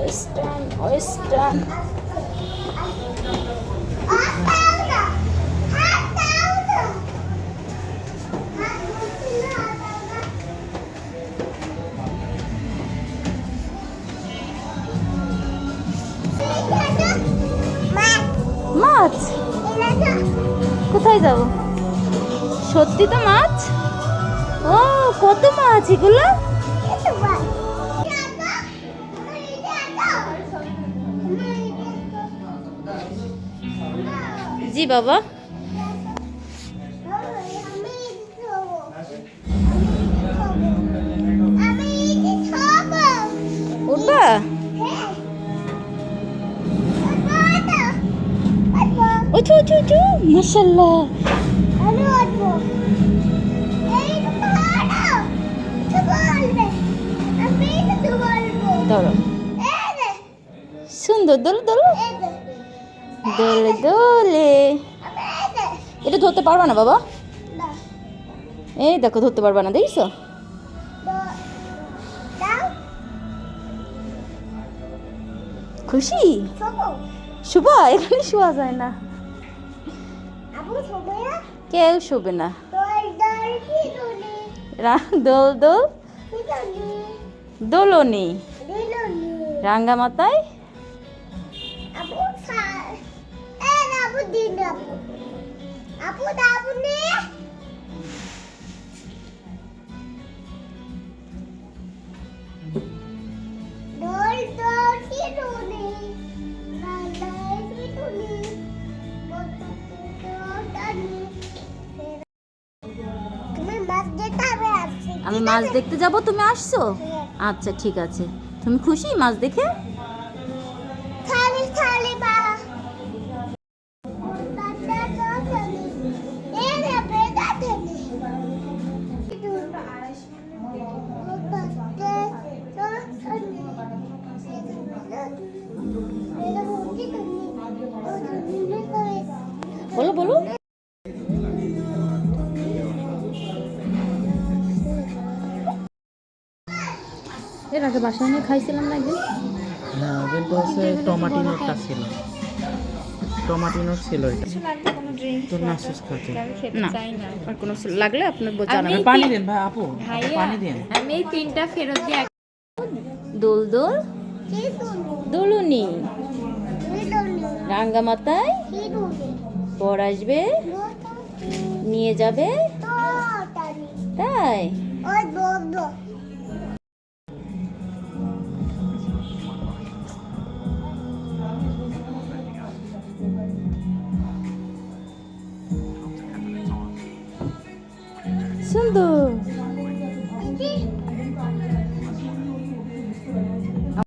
Western western. মাছ কোথায় যাব? সত্যি তো মাছ? ও কত মাছ এগুলো! জি বাবা। উঠবা? ওঠো ওঠো ওঠো, মাশাআল্লাহ। ধরো, সুন্দর দোল দোল দোলে দোলে। এটা ধরতে পারবা না বাবা? এই দেখো, ধরতে পারবা না, দেখছো? খুশি? শুভা এখানে শোয়া যায় না, কেউ শোবে না। দোল দোল দোলনি রাঙ্গা মাথায়। আমি মাছ দেখতে যাব, তুমি আসছো? আচ্ছা ঠিক আছে। তুমি খুশি মাছ দেখে? বলো বলো। এর আগে বাসায় নিয়ে খাইছিলাম না একদিন? না, কিন্তু হচ্ছে টমাটিনোটা ছিল, টমাটিনোর ছিল এটা। তো নাসুস খাতে না, আর কোনো লাগলে আপনি জানাবেন। পানি দেন ভাই, আপু পানি দেন। আমি এই 3টা ফেরত দিয়ে দোল দোল দোলনি রাঙ্গা মাথায় পর আসবে, নিয়ে যাবে, তাই? সুন্দর।